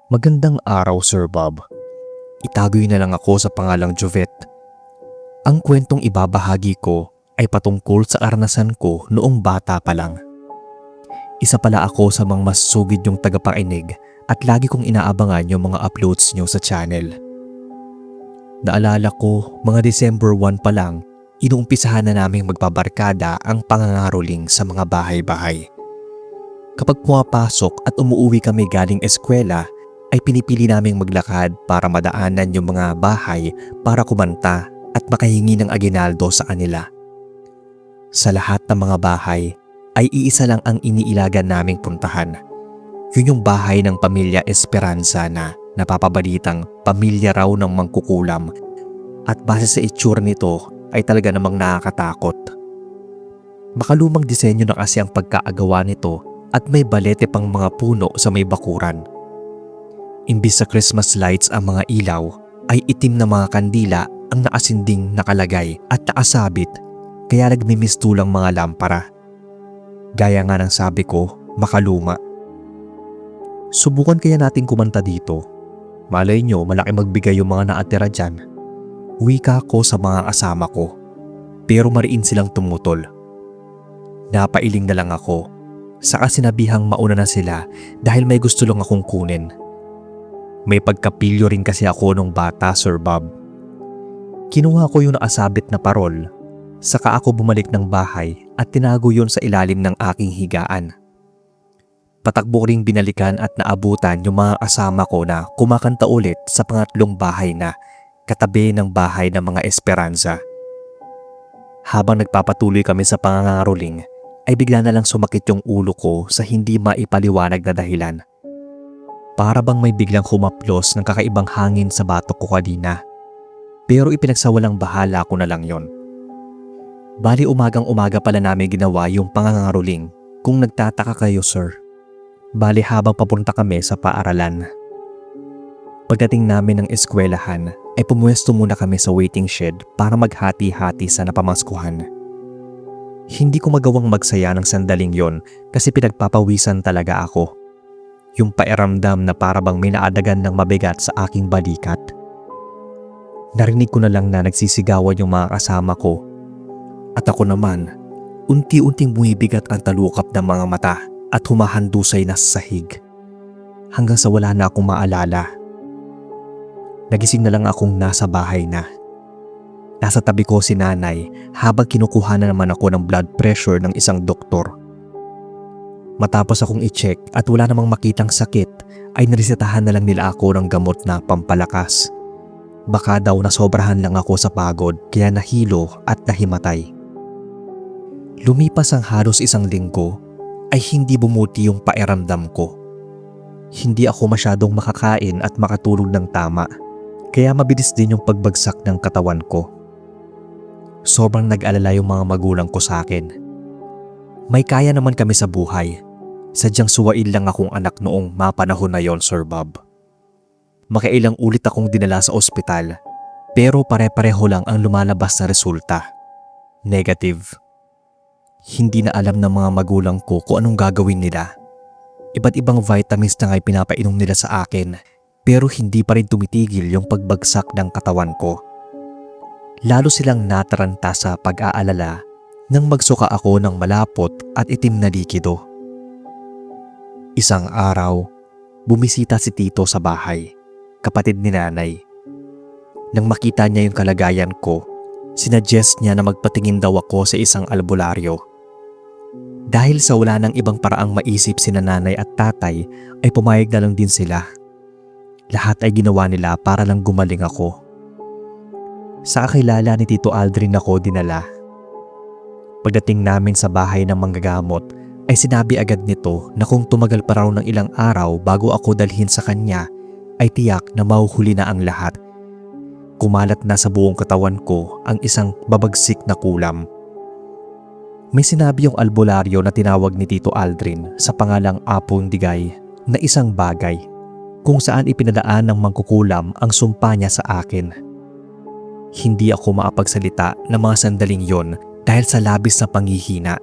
Magandang araw, Sir Bob. Itagoy na lang ako sa pangalang Jovet. Ang kwentong ibabahagi ko ay patungkol sa karanasan ko noong bata pa lang. Isa pala ako sa mga mas sugid yung tagapakinig at lagi kong inaabangan yung mga uploads nyo sa channel. Naalala ko, mga December 1 pa lang, inuumpisahan na naming magbabarkada ang pangangaroling sa mga bahay-bahay. Kapag pumapasok at umuwi kami galing eskwela, ay pinipili naming maglakad para madaanan yung mga bahay para kumanta at makahingi ng aginaldo sa kanila. Sa lahat ng mga bahay ay iisa lang ang iniilagan naming puntahan. Yun yung bahay ng pamilya Esperanza na napapabalitang pamilya raw ng mangkukulam at base sa itsura nito ay talaga namang nakakatakot. Makalumang disenyo na kasi ang pagkaagawa nito at may balete pang mga puno sa may bakuran. Imbis sa Christmas lights ang mga ilaw, ay itim na mga kandila ang nakasinding nakalagay at nakasabit kaya nagmimistulang mga lampara. Gaya nga ng sabi ko, makaluma. Subukan kaya natin kumanta dito. Malay nyo malaki magbigay yung mga naatira dyan. Wika ko sa mga kasama ko, pero mariin silang tumutol. Napailing na lang ako, saka sinabihang mauna na sila dahil may gusto lang akong kunin. May pagkapilyo rin kasi ako nung bata, Sir Bob. Kinuha ko yung nakasabit na parol, saka ako bumalik ng bahay at tinago yun sa ilalim ng aking higaan. Patakbo ring binalikan at naabutan yung mga kasama ko na kumakanta ulit sa pangatlong bahay na katabi ng bahay ng mga Esperanza. Habang nagpapatuloy kami sa pangangaroling, ay bigla na lang sumakit yung ulo ko sa hindi maipaliwanag na dahilan. Para bang may biglang humaplos ng kakaibang hangin sa batok ko kanina. Pero ipinagsawalang bahala ko na lang yon. Bali umagang umaga pala namin ginawa yung pangangaroling kung nagtataka kayo, sir. Bali habang papunta kami sa paaralan. Pagdating namin ng eskwelahan ay pumuwesto muna kami sa waiting shed para maghati-hati sa napamaskuhan. Hindi ko magawang magsaya ng sandaling yon kasi pinagpapawisan talaga ako. Yung pairamdam na parabang may naadagan ng mabigat sa aking balikat. Narinig ko na lang na nagsisigawan yung mga kasama ko. At ako naman, unti-unting bumibigat ang talukap ng mga mata at humahandusay na sa sahig. Hanggang sa wala na akong maalala. Nagising na lang akong nasa bahay na. Nasa tabi ko si nanay habang kinukuha na naman ako ng blood pressure ng isang doktor. Matapos akong i-check at wala namang makitang sakit ay narisetahan na lang nila ako ng gamot na pampalakas. Baka daw nasobrahan lang ako sa pagod kaya nahilo at nahimatay. Lumipas ang halos isang linggo ay hindi bumuti yung pairamdam ko. Hindi ako masyadong makakain at makatulog ng tama kaya mabilis din yung pagbagsak ng katawan ko. Sobrang nag-alala yung mga magulang ko sa akin. May kaya naman kami sa buhay. Sadyang suwail lang akong anak noong mapanahon na yon, Sir Bob. Makailang ulit akong dinala sa ospital pero pare-pareho lang ang lumalabas na resulta. Negative. Hindi na alam ng mga magulang ko kung anong gagawin nila. Iba't ibang vitamins na nga'y pinapainom nila sa akin pero hindi pa rin tumitigil yung pagbagsak ng katawan ko. Lalo silang nataranta sa pag-aalala nang magsuka ako ng malapot at itim na likido. Isang araw, bumisita si Tito sa bahay, kapatid ni nanay. Nang makita niya yung kalagayan ko, sinuggest niya na magpatingin daw ako sa isang albularyo. Dahil sa wala ng ibang paraang maisip sina nanay at tatay, ay pumayag na lang din sila. Lahat ay ginawa nila para lang gumaling ako. Sa kakilala ni Tito Aldrin ako dinala. Pagdating namin sa bahay ng manggagamot, ay sinabi agad nito na kung tumagal pa raw ng ilang araw bago ako dalhin sa kanya, ay tiyak na mahuhuli na ang lahat. Kumalat na sa buong katawan ko ang isang babagsik na kulam. May sinabi yung albularyo na tinawag ni Tito Aldrin sa pangalang Apong Digay na isang bagay kung saan ipinadaan ng mangkukulam ang sumpa niya sa akin. Hindi ako makapagsalita ng mga sandaling yon dahil sa labis na panghihina.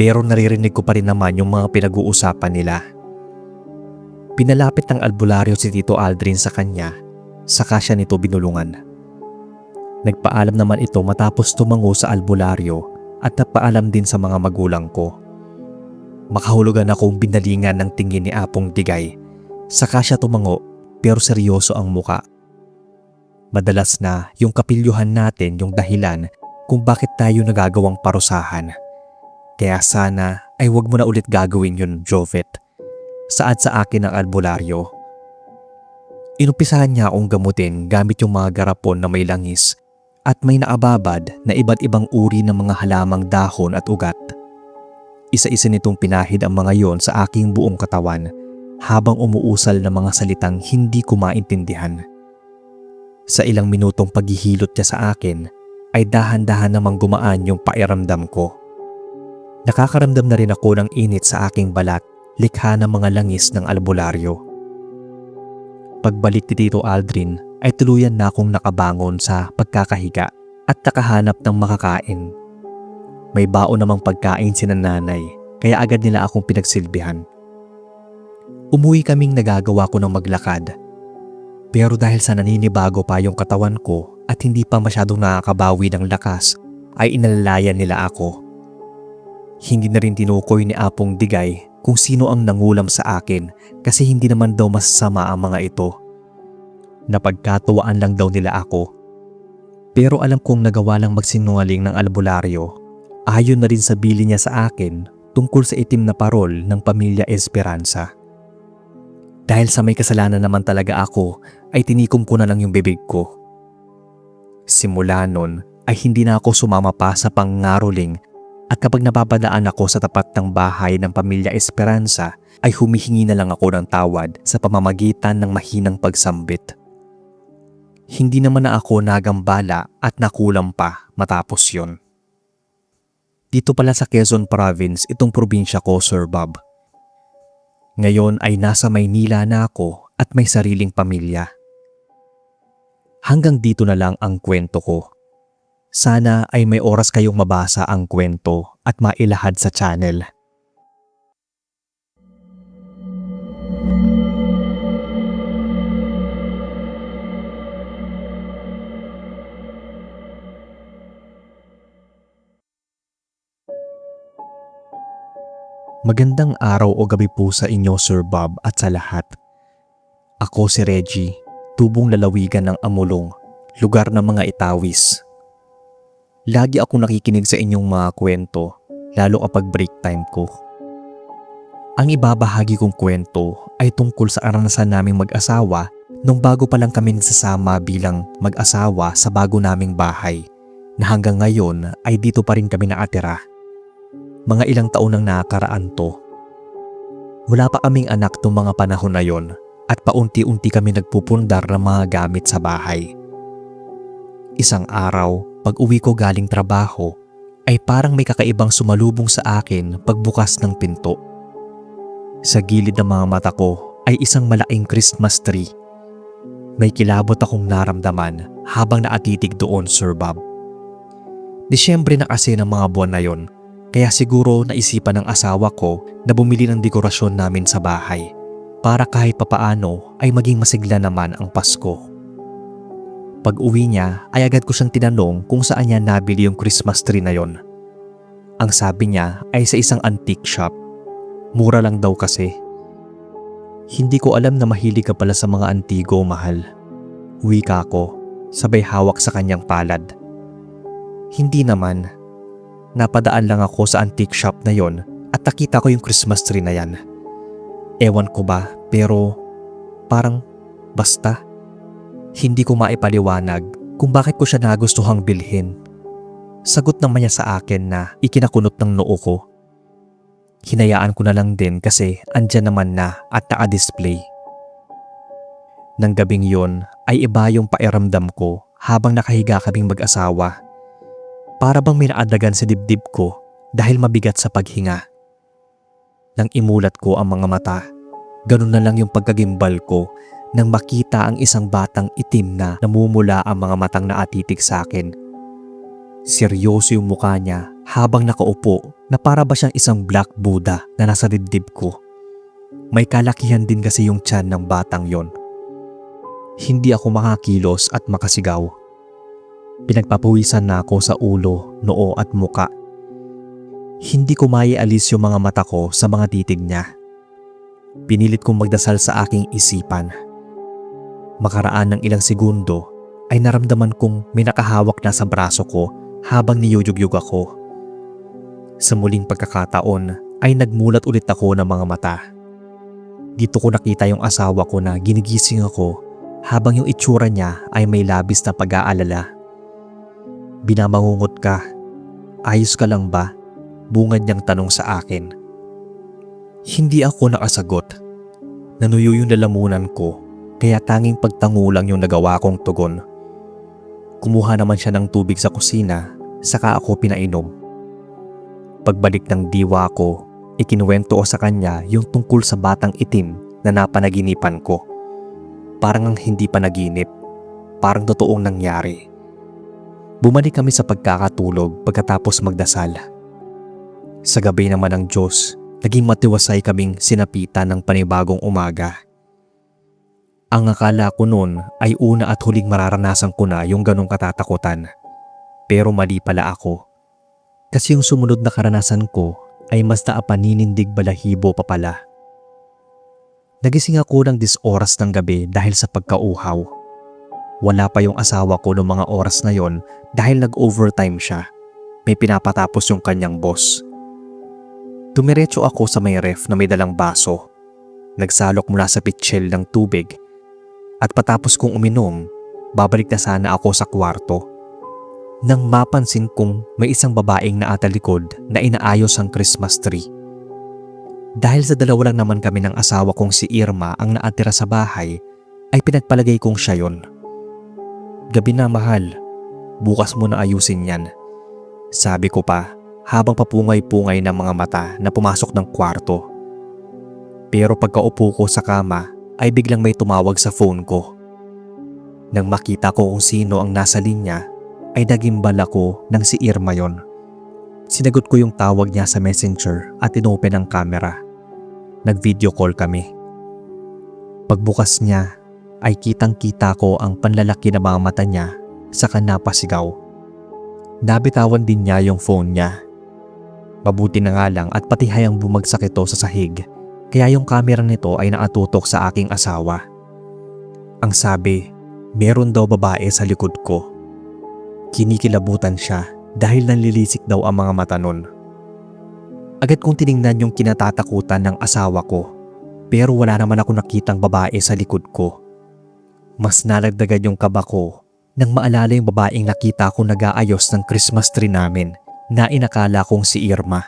Pero naririnig ko pa rin naman yung mga pinag-uusapan nila. Pinalapit ng albularyo si Tito Aldrin sa kanya, saka siya nito binulungan. Nagpaalam naman ito matapos tumango sa albularyo at nagpaalam din sa mga magulang ko. Makahulugan akong binalingan ng tingin ni Apong Digay, saka siya tumango pero seryoso ang muka. Madalas na yung kapilyuhan natin yung dahilan kung bakit tayo nagagawang parusahan. Kaya sana ay wag mo na ulit gagawin yun, Jovet. Saad sa akin ang albularyo. Inumpisahan niya akong gamutin gamit yung mga garapon na may langis at may naababad na iba't ibang uri ng mga halamang dahon at ugat. Isa-isa nitong pinahid ang mga yon sa aking buong katawan habang umuusal ng mga salitang hindi ko maintindihan. Sa ilang minutong paghihilot niya sa akin ay dahan-dahan namang gumaan yung pairamdam ko. Nakakaramdam na rin ako ng init sa aking balat, likha ng mga langis ng albularyo. Pagbalik ni Tito Aldrin ay tuluyan na akong nakabangon sa pagkakahiga at nakahanap ng makakain. May baon namang pagkain si nanay kaya agad nila akong pinagsilbihan. Umuwi kaming nagagawa ko ng maglakad. Pero dahil sa naninibago pa yung katawan ko at hindi pa masyadong nakakabawi ng lakas, ay inalalayan nila ako. Hindi na rin tinukoy ni Apong Digay kung sino ang nangulam sa akin kasi hindi naman daw masasama ang mga ito. Napagkatuwaan lang daw nila ako. Pero alam kong nagawa lang magsinungaling ng albularyo. Ayon na rin sa bili niya sa akin tungkol sa itim na parol ng pamilya Esperanza. Dahil sa may kasalanan naman talaga ako, ay tinikom ko na lang yung bibig ko. Simula nun ay hindi na ako sumama pa sa pangaroling at kapag napapadaan ako sa tapat ng bahay ng pamilya Esperanza ay humihingi na lang ako ng tawad sa pamamagitan ng mahinang pagsambit. Hindi naman na ako nagambala at nakulam pa matapos yon. Dito pala sa Quezon Province itong probinsya ko, Sir Bob. Ngayon ay nasa Maynila na ako at may sariling pamilya. Hanggang dito na lang ang kwento ko. Sana ay may oras kayong mabasa ang kwento at mailahad sa channel. Magandang araw o gabi po sa inyo, Sir Bob, at sa lahat. Ako si Reggie, tubong lalawigan ng Amulong, lugar ng mga Itawis. Lagi akong nakikinig sa inyong mga kwento, lalo kapag break time ko. Ang ibabahagi kong kwento ay tungkol sa aranasan naming mag-asawa nung bago pa lang kami nagsasama bilang mag-asawa sa bago naming bahay, na hanggang ngayon ay dito pa rin kami nakatira. Mga ilang taon nang nakakaraan to. Wala pa kaming anak nung mga panahon na yon at paunti-unti kami nagpupundar ng mga gamit sa bahay. Isang araw, pag uwi ko galing trabaho, ay parang may kakaibang sumalubong sa akin pagbukas ng pinto. Sa gilid ng mga mata ko ay isang malaking Christmas tree. May kilabot akong naramdaman habang naatitig doon, Sir Bob. Disyembre na kasi ng mga buwan na yon. Kaya siguro naisipan ng asawa ko na bumili ng dekorasyon namin sa bahay para kahit papaano ay maging masigla naman ang Pasko. Pag uwi niya ay agad ko siyang tinanong kung saan niya nabili yung Christmas tree na yon. Ang sabi niya ay sa isang antique shop. Mura lang daw kasi. Hindi ko alam na mahilig ka pala sa mga antigo, mahal. Wika ko, sabay hawak sa kanyang palad. Hindi naman. Napadaan lang ako sa antique shop na yon at nakita ko yung Christmas tree na yan. Ewan ko ba, pero parang basta. Hindi ko maipaliwanag kung bakit ko siya nagustuhang bilhin. Sagot naman niya sa akin na ikinakunot ng noo ko. Hinayaan ko na lang din kasi andyan naman na at naka-display. Nang gabing yon ay iba yung pairamdam ko habang nakahiga kaming mag-asawa. Para bang may naadagan sa dibdib ko dahil mabigat sa paghinga. Nang imulat ko ang mga mata, ganun na lang yung pagkagimbal ko nang makita ang isang batang itim na namumula ang mga matang naatitig sa akin. Seryoso yung mukha niya habang nakaupo na para ba siyang isang Black Buddha na nasa dibdib ko. May kalakihan din kasi yung tiyan ng batang yon. Hindi ako makakilos at makasigaw. Pinagpapawisan na ako sa ulo, noo at muka. Hindi ko maialis yung mga mata ko sa mga titig niya. Pinilit kong magdasal sa aking isipan. Makaraan ng ilang segundo ay naramdaman kong may nakahawak na sa braso ko habang niyuyugyug ako. Sa muling pagkakataon ay nagmulat ulit ako ng mga mata. Dito ko nakita yung asawa ko na ginigising ako habang yung itsura niya ay may labis na pag-aalala. "Binabangungot ka. Ayos ka lang ba?" Bungad niyang tanong sa akin. Hindi ako nakasagot. Nanuyo yung lalamunan ko kaya tanging pagtango lang yung nagawa kong tugon. Kumuha naman siya ng tubig sa kusina saka ako pinainom. Pagbalik ng diwa ko, ikinuwento ko sa kanya yung tungkol sa batang itim na napanaginipan ko. Parang ang hindi panaginip, parang totoong nangyari. Bumalik kami sa pagkakatulog pagkatapos magdasal. Sa gabi naman ng Diyos, naging matiwasay kaming sinapitan ng panibagong umaga. Ang akala ko noon ay una at huling mararanasan ko na yung ganong katatakutan. Pero mali pala ako. Kasi yung sumunod na karanasan ko ay mas naapaninindig balahibo pa pala. Nagising ako ng 10 oras ng gabi dahil sa pagkauhaw. Wala pa yung asawa ko noong mga oras na yon dahil nag-overtime siya. May pinapatapos yung kanyang boss. Dumiretso ako sa may ref na may dalang baso. Nagsalok mula sa pitchel ng tubig. At patapos kong uminom, babalik na sana ako sa kwarto. Nang mapansin kong may isang babaeng naatalikod na inaayos ang Christmas tree. Dahil sa dalawa lang naman kami ng asawa kong si Irma ang naatira sa bahay, ay pinagpalagay kong siya yon. "Gabi na, mahal. Bukas mo na ayusin yan," sabi ko pa habang papungay-pungay ng mga mata na pumasok ng kwarto. Pero pagkaupo ko sa kama ay biglang may tumawag sa phone ko. Nang makita ko kung sino ang nasa linya ay nagimbal ako ng si Irma yon. Sinagot ko yung tawag niya sa messenger at inopen ang camera. Nag-video call kami. Pagbukas niya ay kitang-kita ko ang panlalaki na mga mata niya saka napasigaw. Nabitawan din niya yung phone niya. Mabuti na nga lang at pati hayang bumagsak ito sa sahig kaya yung camera nito ay nakatutok sa aking asawa. Ang sabi, meron daw babae sa likod ko. Kinikilabutan siya dahil nanlilisik daw ang mga mata nun. Agad kong tiningnan yung kinatatakutan ng asawa ko pero wala naman ako nakitang babae sa likod ko. Mas nalagdagan yung kaba ko nang maalala yung babaeng nakita ko nag-aayos ng Christmas tree namin na inakala kong si Irma.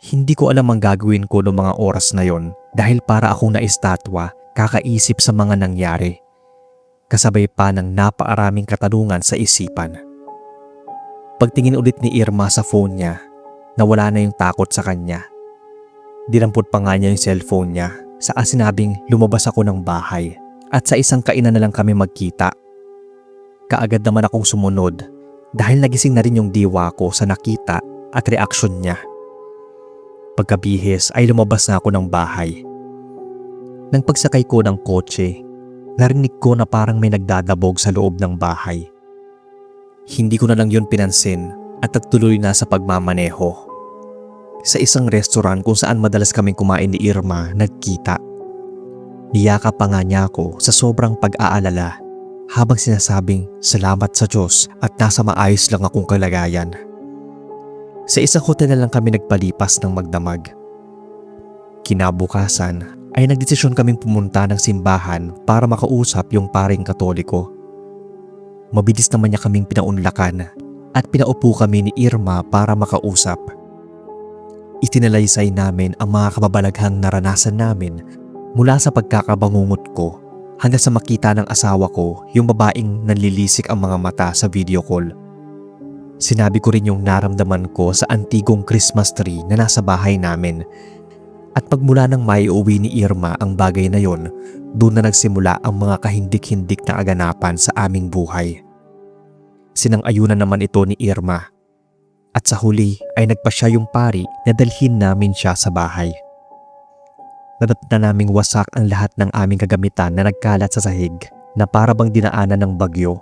Hindi ko alam ang gagawin ko noong mga oras na yon dahil para akong naistatwa kakaisip sa mga nangyari. Kasabay pa ng napaaraming katanungan sa isipan. Pagtingin ulit ni Irma sa phone niya, nawala na yung takot sa kanya. Dinampot pa nga niya yung cellphone niya sa sinabing lumabas ako ng bahay at sa isang kainan na lang kami magkita. Kaagad naman akong sumunod dahil nagising na rin yung diwa ko sa nakita at reaksyon niya. Pagkabihis ay lumabas na ako ng bahay. Nang pagsakay ko ng kotse, narinig ko na parang may nagdadabog sa loob ng bahay. Hindi ko na lang yun pinansin at nagtuloy na sa pagmamaneho. Sa isang restaurant kung saan madalas kaming kumain ni Irma, nagkita. Niyakap pa nga niya ako sa sobrang pag-aalala habang sinasabing salamat sa Diyos at nasa maayos lang akong kalagayan. Sa isang hotel na lang kami nagpalipas ng magdamag. Kinabukasan ay nagdesisyon kaming pumunta ng simbahan para makausap yung paring Katoliko. Mabilis naman niya kaming pinaunlakan at pinaupo kami ni Irma para makausap. Itinalaysay namin ang mga kababalaghang naranasan namin mula sa pagkakabangungot ko hanggang sa makita ng asawa ko yung babaeng nanlilisik ang mga mata sa video call. Sinabi ko rin yung naramdaman ko sa antigong Christmas tree na nasa bahay namin. At pagmula nang maiuwi ni Irma ang bagay na yon, doon na nagsimula ang mga kahindik-hindik na aganapan sa aming buhay. Sinang-ayunan naman ito ni Irma. At sa huli ay nagpa siya yung pari na dalhin namin siya sa bahay. Nadatna naming wasak ang lahat ng aming kagamitan na nagkalat sa sahig na para bang dinaanan ng bagyo.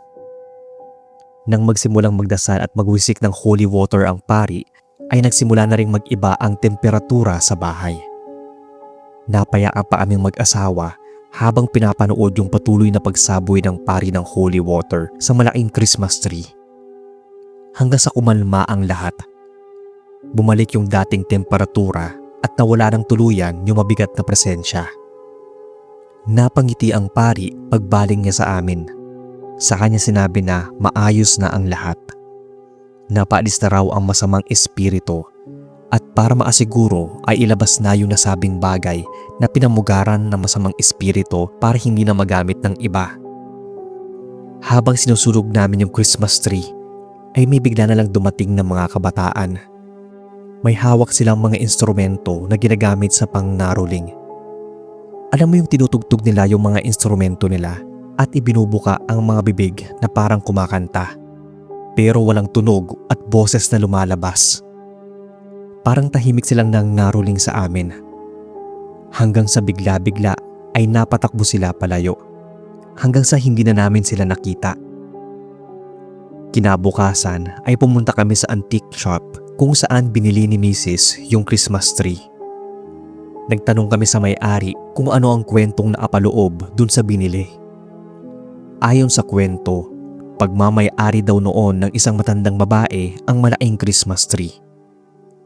Nang magsimulang magdasal at magwisik ng holy water ang pari, ay nagsimula na ring mag-iba ang temperatura sa bahay. Napayaan pa aming mag-asawa habang pinapanood yung patuloy na pagsaboy ng pari ng holy water sa malaking Christmas tree. Hanggang sa kumalma ang lahat. Bumalik yung dating temperatura at nawala ng tuluyan yung mabigat na presensya. Napangiti ang pari pagbaling niya sa amin. Sa kanya sinabi na maayos na ang lahat. Napaalis na raw ang masamang espiritu at para maasiguro ay ilabas na yung nasabing bagay na pinamugaran ng masamang espiritu para hindi na magamit ng iba. Habang sinusunog namin yung Christmas tree, ay may bigla na lang dumating na mga kabataan. May hawak silang mga instrumento na ginagamit sa pang-naroling. Alam mo yung tinutugtog nila yung mga instrumento nila at ibinubuka ang mga bibig na parang kumakanta. Pero walang tunog at boses na lumalabas. Parang tahimik silang naroling sa amin. Hanggang sa bigla-bigla ay napatakbo sila palayo. Hanggang sa hindi na namin sila nakita. Kinabukasan ay pumunta kami sa antique shop kung saan binili ni Mrs. yung Christmas tree. Nagtanong kami sa may-ari kung ano ang kwentong naapaloob dun sa binili. Ayon sa kwento, pagmamay-ari daw noon ng isang matandang babae ang malaking Christmas tree.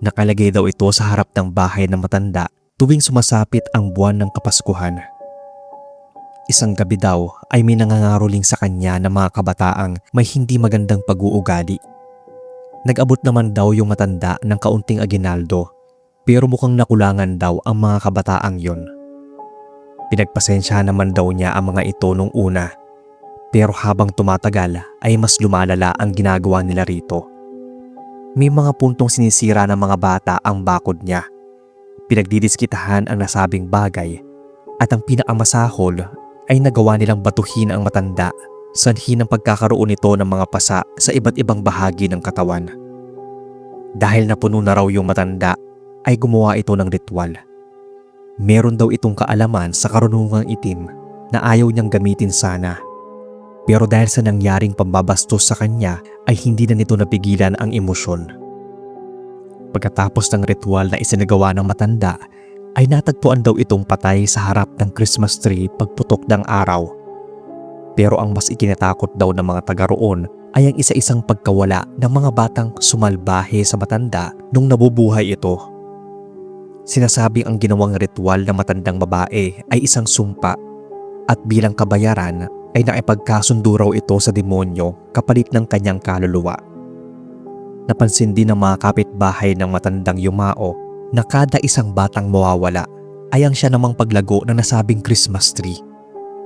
Nakalagay daw ito sa harap ng bahay ng matanda tuwing sumasapit ang buwan ng Kapaskuhan. Isang gabi daw ay may nangangaroling sa kanya ng mga kabataang may hindi magandang pag-uugali. Nag-abot naman daw yung matanda ng kaunting aginaldo pero mukhang nakulangan daw ang mga kabataang yon. Pinagpasensyahan naman daw niya ang mga ito nung una pero habang tumatagal ay mas lumalala ang ginagawa nila rito. May mga puntong sinisira ng mga bata ang bakod niya. Pinagdidiskitahan ang nasabing bagay at ang pinakamasahol ay nagawa nilang batuhin ang matanda sanhi ng pagkakaroon nito ng mga pasa sa iba't ibang bahagi ng katawan. Dahil napuno na raw yung matanda, ay gumawa ito ng ritual. Meron daw itong kaalaman sa karunungang itim na ayaw niyang gamitin sana. Pero dahil sa nangyaring pambabastos sa kanya ay hindi na nito napigilan ang emosyon. Pagkatapos ng ritual na isinagawa ng matanda, ay natagpuan daw itong patay sa harap ng Christmas tree pagputok ng araw. Pero ang mas ikinatakot daw ng mga taga roon ay ang isa-isang pagkawala ng mga batang sumalbahe sa matanda nung nabubuhay ito. Sinasabing ang ginawang ritual ng matandang babae ay isang sumpa at bilang kabayaran ay nakipagkasundo raw ito sa demonyo kapalit ng kanyang kaluluwa. Napansin din ng mga kapitbahay ng matandang yumao na kada isang batang mawawala ay ang siya namang paglago ng nasabing Christmas tree.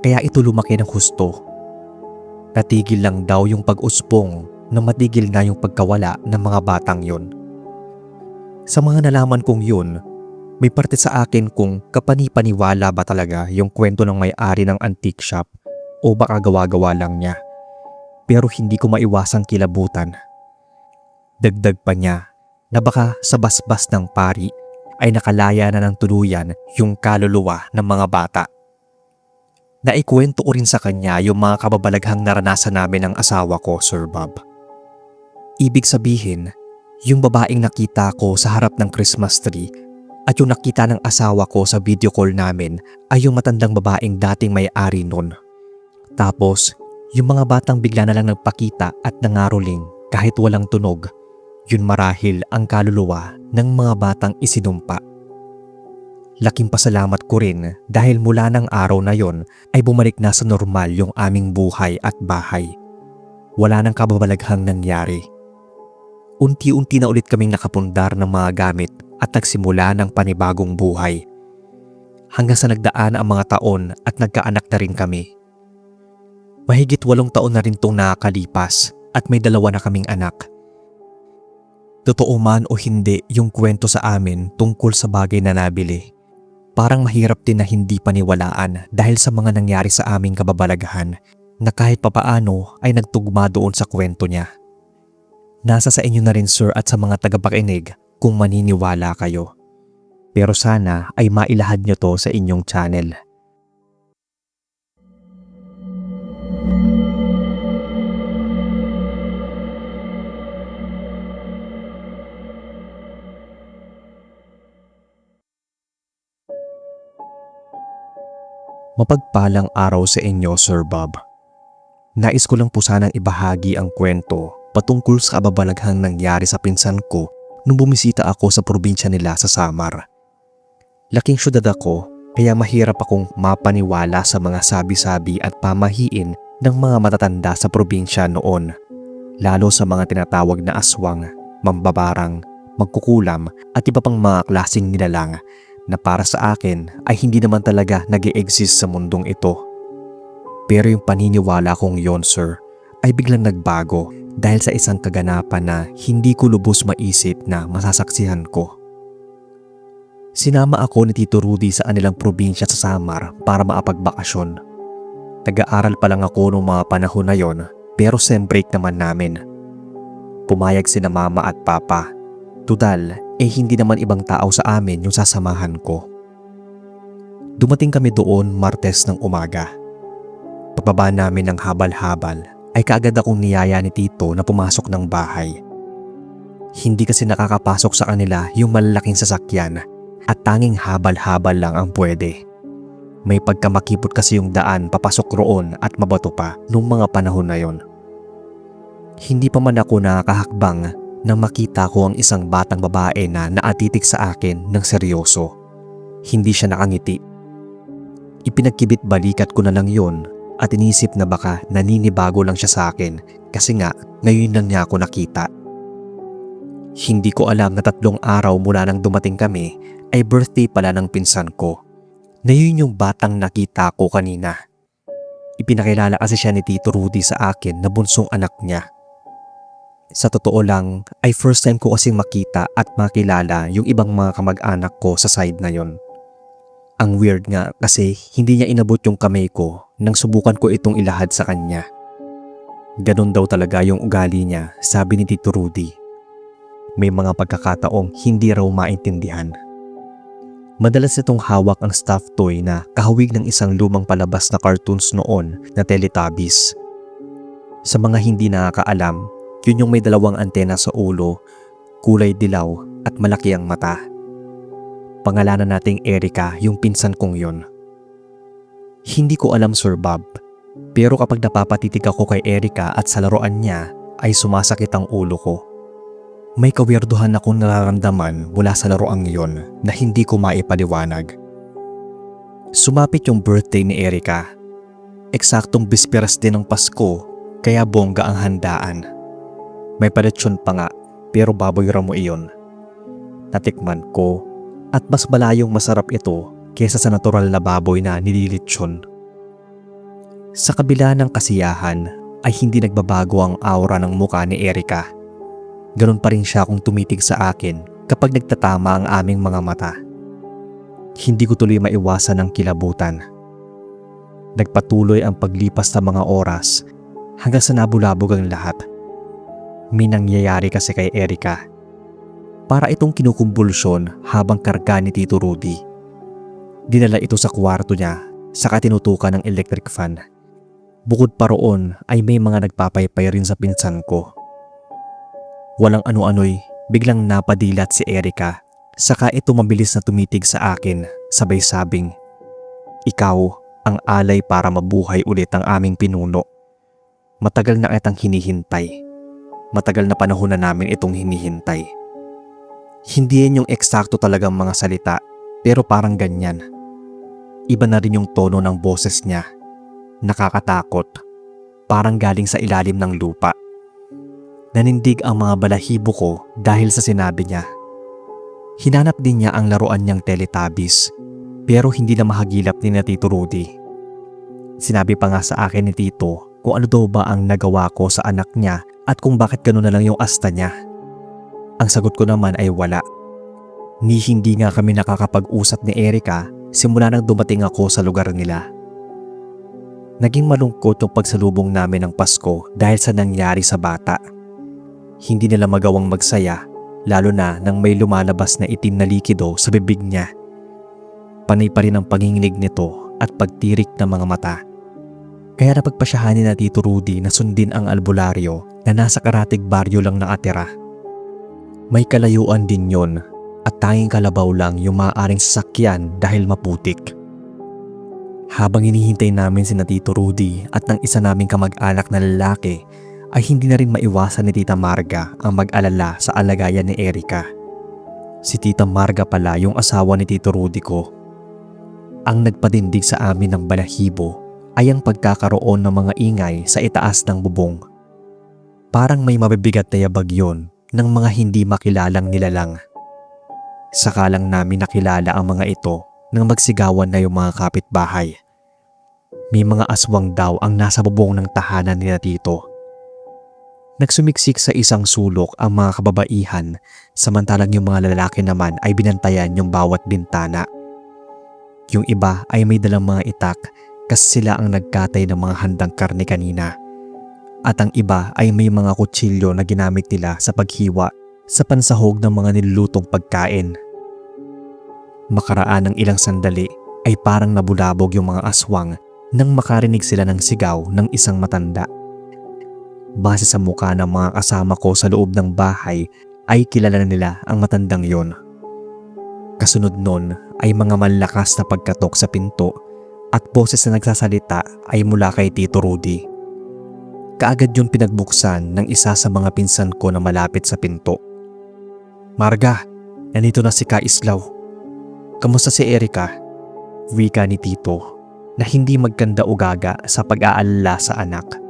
Kaya ito lumaki ng husto. Natigil lang daw yung pag-usbong na matigil na yung pagkawala ng mga batang yun. Sa mga nalaman kong yun, may parte sa akin kung kapani-paniwala ba talaga yung kwento ng may-ari ng antique shop o baka gawa-gawa lang niya. Pero hindi ko maiwasang kilabutan. Dagdag pa niya na baka sa basbas ng pari ay nakalaya na ng tuluyan yung kaluluwa ng mga bata. Naikwento ko rin sa kanya yung mga kababalaghang naranasan namin ng asawa ko, Sir Bob. Ibig sabihin, yung babaeng nakita ko sa harap ng Christmas tree at yung nakita ng asawa ko sa video call namin ay yung matandang babaeng dating may-ari nun. Tapos, yung mga batang bigla na lang nagpakita at nangaroling kahit walang tunog, yun marahil ang kaluluwa ng mga batang isinumpa. Laking pasalamat ko rin dahil mula ng araw na yon ay bumalik na sa normal yung aming buhay at bahay. Wala nang kababalaghang nangyari. Unti-unti na ulit kaming nakapundar ng mga gamit at nagsimula ng panibagong buhay. Hanggang sa nagdaan ang mga taon at nagkaanak na rin kami. Mahigit 8 taon na rin itong nakakalipas at may 2 na kaming anak. Totoo man o hindi yung kwento sa amin tungkol sa bagay na nabili. Parang mahirap din na hindi paniwalaan dahil sa mga nangyari sa aming kababalaghan na kahit papaano ay nagtugma doon sa kwento niya. Nasa sa inyo na rin, sir, at sa mga tagapakinig kung maniniwala kayo. Pero sana ay mailahad nyo to sa inyong channel. Mapagpalang araw sa inyo, Sir Bob. Nais ko lang po sanang ibahagi ang kwento patungkol sa kababalaghang nangyari sa pinsan ko nung bumisita ako sa probinsya nila sa Samar. Laking syudad ako kaya mahirap akong mapaniwala sa mga sabi-sabi at pamahiin ng mga matatanda sa probinsya noon, lalo sa mga tinatawag na aswang, mambabarang, magkukulam at iba pang mga klaseng nilalang na para sa akin ay hindi naman talaga nag-e-exist sa mundong ito. Pero yung paniniwala kong yon, sir, ay biglang nagbago dahil sa isang kaganapan na hindi ko lubos maisip na masasaksihan ko. Sinama ako ni Tito Rudy sa kanilang probinsya sa Samar para maapagbakasyon. Nag-aaral pa lang ako noong mga panahon na yon, pero sem break naman namin. Pumayag sina mama at papa. Tudal, hindi naman ibang tao sa amin yung sasamahan ko. Dumating kami doon Martes ng umaga. Pagbaba namin ng habal-habal ay kaagad akong niyaya ni Tito na pumasok ng bahay. Hindi kasi nakakapasok sa kanila yung malalaking sasakyan at tanging habal-habal lang ang pwede. May pagkamakipot kasi yung daan papasok roon at mabato pa noong mga panahon na yon. Hindi pa man ako nakakahakbang nang makita ko ang isang batang babae na naatitik sa akin ng seryoso. Hindi siya nakangiti. Ipinagkibit balikat ko na lang yon at inisip na baka naninibago lang siya sa akin kasi nga ngayon lang niya ako nakita. Hindi ko alam na 3 araw mula nang dumating kami ay birthday pala ng pinsan ko. Na yun yung batang nakita ko kanina. Ipinakilala kasi siya ni Tito Rudy sa akin na bunsong anak niya. Sa totoo lang ay first time ko kasing makita at makilala yung ibang mga kamag-anak ko sa side na yon. Ang weird nga kasi hindi niya inabot yung kamay ko nang subukan ko itong ilahad sa kanya. Ganon daw talaga yung ugali niya, sabi ni Tito Rudy. May mga pagkakataong hindi raw maintindihan. Madalas itong hawak ang stuffed toy na kahawig ng isang lumang palabas na cartoons noon na Teletubbies. Sa mga hindi nakakaalam, yun yung may 2 antena sa ulo, kulay dilaw at malaki ang mata. Pangalanan nating Erica yung pinsan kong yun. Hindi ko alam, Sir Bob, pero kapag napapatitig ako kay Erica at sa laruan niya ay sumasakit ang ulo ko. May kawirduhan akong nararamdaman mula sa laruang yon na hindi ko maipaliwanag. Sumapit yung birthday ni Erica. Eksaktong bisperas din ng Pasko kaya bongga ang handaan. May paletsyon pa nga pero baboy ramo iyon. Natikman ko at mas malayong masarap ito kesa sa natural na baboy na nililitsyon. Sa kabila ng kasiyahan ay hindi nagbabago ang aura ng mukha ni Erica. Ganon pa rin siya kung tumitig sa akin kapag nagtatama ang aming mga mata. Hindi ko tuloy maiwasan ang kilabutan. Nagpatuloy ang paglipas ng mga oras hanggang sa nabulabog ang lahat. May nangyayari kasi kay Erica. Para itong kinukumbulsyon habang karga ni Tito Rudy. Dinala ito sa kwarto niya saka tinutukan ng electric fan. Bukod pa roon ay may mga nagpapaypay rin sa pinsan ko. Walang ano-ano'y biglang napadilat si Erica saka ito mabilis na tumitig sa akin sabay sabing, "Ikaw ang alay para mabuhay ulit ang aming pinuno. Matagal na kitang hinihintay. Matagal na panahon na namin itong hinihintay." Hindi yan yung eksakto talagang mga salita pero parang ganyan. Iba na rin yung tono ng boses niya. Nakakatakot. Parang galing sa ilalim ng lupa. Nanindig ang mga balahibo ko dahil sa sinabi niya. Hinanap din niya ang laruan niyang Teletubbies pero hindi na mahagilap ni Tito Rudy. Sinabi pa nga sa akin ni Tito kung ano daw ba ang nagawa ko sa anak niya at kung bakit gano'n na lang yung asta niya. Ang sagot ko naman ay wala. Ni hindi nga kami nakakapag-usap ni Erica simula nang dumating ako sa lugar nila. Naging malungkot yung pagsalubong namin ng Pasko dahil sa nangyari sa bata. Hindi nila magawang magsaya lalo na nang may lumalabas na itim na likido sa bibig niya. Panay pa rin ang panginginig nito at pagtirik ng mga mata. Kaya napagpasyahan ni na Tito Rudy na sundin ang albularyo na nasa karatig baryo lang nakatira. May kalayuan din yon at tanging kalabaw lang yung maaaring sasakyan dahil maputik. Habang hinihintay namin si na Tito Rudy at ng isa naming kamag-anak na lalaki, ay hindi na rin maiwasan ni Tita Marga ang mag-alala sa alagayan ni Erica. Si Tita Marga pala yung asawa ni Tito Rudy ko. Ang nagpadindig sa amin ng balahibo ay ang pagkakaroon ng mga ingay sa itaas ng bubong. Parang may mabibigat na yabag yon ng mga hindi makilalang nilalang. Saka lang namin nakilala ang mga ito nang magsigawan na yung mga kapitbahay. May mga aswang daw ang nasa bubong ng tahanan ni na Tito. Nagsumiksik sa isang sulok ang mga kababaihan, samantalang yung mga lalaki naman ay binantayan yung bawat bintana. Yung iba ay may dalang mga itak kasi sila ang nagkatay ng mga handang karne kanina. At ang iba ay may mga kutsilyo na ginamit nila sa paghiwa sa pansahog ng mga nilulutong pagkain. Makaraan ng ilang sandali ay parang nabulabog yung mga aswang nang makarinig sila ng sigaw ng isang matanda. Base sa mukha ng mga kasama ko sa loob ng bahay ay kilala na nila ang matandang yon. Kasunod nun ay mga malakas na pagkatok sa pinto at boses na nagsasalita ay mula kay Tito Rudy. Kaagad yun pinagbuksan ng isa sa mga pinsan ko na malapit sa pinto. "Marga, nandito na si Kaislaw. Kamusta si Erica?" Wika ni Tito na hindi magkanda ugaga sa pag-aalala sa anak.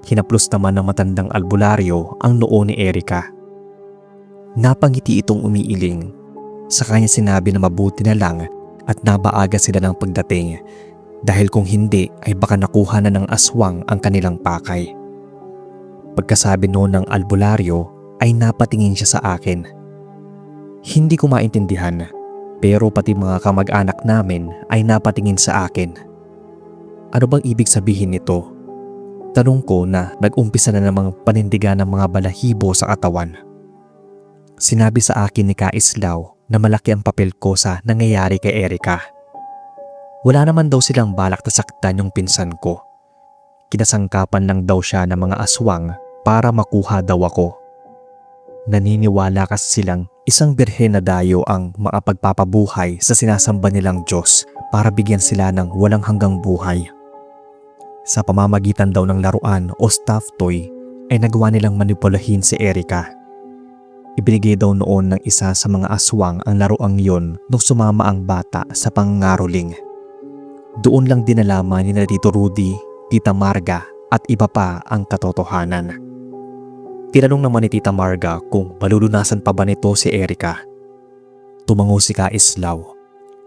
Hinaplos naman ng matandang albularyo ang noo ni Erica. Napangiti itong umiiling. Sa kanya sinabi na mabuti na lang at nabaaga sila ng pagdating dahil kung hindi ay baka nakuha na ng aswang ang kanilang pakay. Pagkasabi noon ng albularyo ay napatingin siya sa akin. Hindi ko maintindihan pero pati mga kamag-anak namin ay napatingin sa akin. Ano bang ibig sabihin nito? Tanong ko na nag-umpisa na namang panindigan ng mga balahibo sa katawan. Sinabi sa akin ni Kaislaw na malaki ang papel ko sa nangyayari kay Erica. Wala naman daw silang balak na saktan yung pinsan ko. Kinasangkapan lang daw siya ng mga aswang para makuha daw ako. Naniniwala kasi silang isang birhen na dayo ang makapagpapabuhay sa sinasamba nilang Diyos para bigyan sila ng walang hanggang buhay. Sa pamamagitan daw ng laruan o stuffed toy ay nagawa nilang manipulahin si Erica. Ibinigay daw noon ng isa sa mga aswang ang laruang yon nung sumama ang bata sa pangangaroling. Doon lang din nalaman ni Tito Rudy, Tita Marga at iba pa ang katotohanan. Tinanong naman ni Tita Marga kung malulunasan pa ba nito si Erica. Tumango si Kaislaw.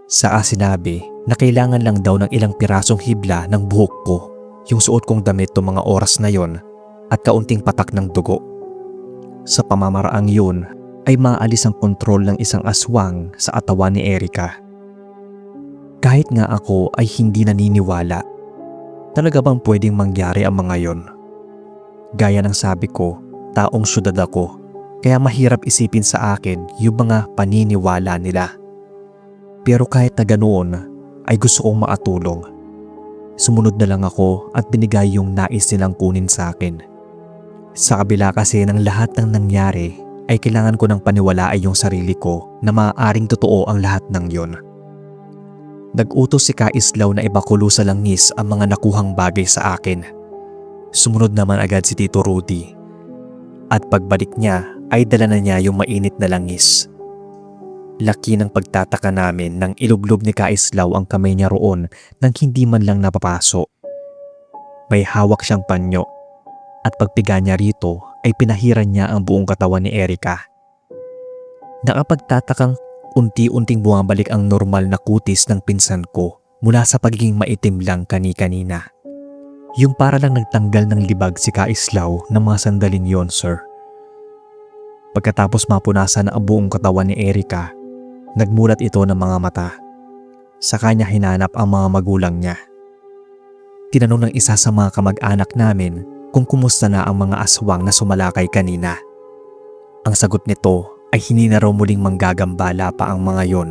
Saka sinabi na kailangan lang daw ng ilang pirasong hibla ng buhok ko, yung suot kong damit ng mga oras na yon at kaunting patak ng dugo. Sa pamamaraang yun ay maalis ang kontrol ng isang aswang sa atawan ni Erica. Kahit nga ako ay hindi naniniwala. Talaga bang pwedeng mangyari ang mga yon? Gaya ng sabi ko, taong syudad ako, kaya mahirap isipin sa akin yung mga paniniwala nila. Pero kahit na ganoon ay gusto kong makatulong. Sumunod na lang ako at binigay yung nais nilang kunin sa akin. Sa kabila kasi ng lahat ng nangyari ay kailangan ko ng paniwalaan yung sarili ko na maaaring totoo ang lahat ng yon. Nag-utos si Kaislaw na ibakulo sa langis ang mga nakuhang bagay sa akin. Sumunod naman agad si Tito Rudy. At pagbalik niya ay dala na niya yung mainit na langis. Laki ng pagtataka namin nang ilublob ni Kaislaw ang kamay niya roon nang hindi man lang napapaso. May hawak siyang panyo at pagpiga niya rito ay pinahiran niya ang buong katawan ni Erica. Nakapagtatakang unti-unting bumabalik ang normal na kutis ng pinsan ko mula sa pagiging maitim lang kani-kanina. Yung para lang nagtanggal ng libag si Kaislaw ng mga sandaling yon, sir. Pagkatapos mapunasan ang buong katawan ni Erica, nagmulat ito ng mga mata. Sa kanya hinanap ang mga magulang niya. Tinanong ng isa sa mga kamag-anak namin kung kumusta na ang mga aswang na sumalakay kanina. Ang sagot nito ay hindi na raw muling manggagambala pa ang mga yon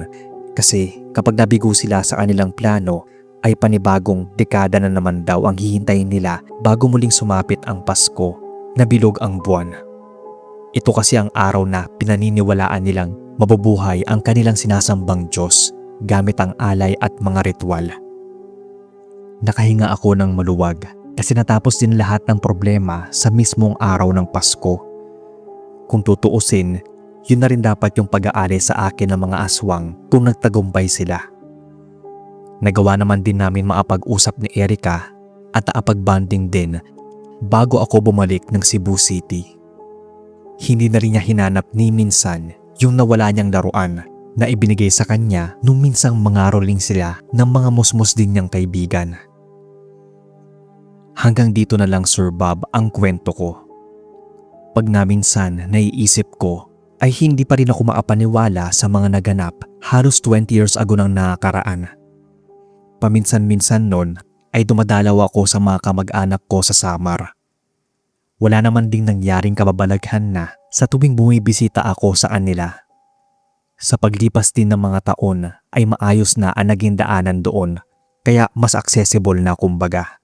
kasi kapag nabigo sila sa kanilang plano ay panibagong dekada na naman daw ang hihintayin nila bago muling sumapit ang Pasko na bilog ang buwan. Ito kasi ang araw na pinaniniwalaan nilang mabubuhay ang kanilang sinasambang Diyos gamit ang alay at mga ritual. Nakahinga ako ng maluwag kasi natapos din lahat ng problema sa mismong araw ng Pasko. Kung tutuusin, yun na rin dapat yung pag-aari sa akin ng mga aswang kung nagtagumpay sila. Nagawa naman din namin makapag-usap ni Erica at nakapag-bonding din bago ako bumalik ng Cebu City. Hindi na rin niya hinanap ni minsan yung nawala niyang laruan na ibinigay sa kanya nung minsang mangaroling sila ng mga musmus din niyang kaibigan. Hanggang dito na lang, Sir Bob, ang kwento ko. Pag naminsan naiisip ko ay hindi pa rin ako makapaniwala sa mga naganap halos 20 years ago nang nakakaraan. Paminsan-minsan nun ay dumadalaw ako sa mga kamag-anak ko sa Samar. Wala naman ding nangyaring kababalaghan na sa tuwing bumibisita ako sa kanila. Sa paglipas din ng mga taon ay maayos na ang naging daanan doon kaya mas accessible na kumbaga.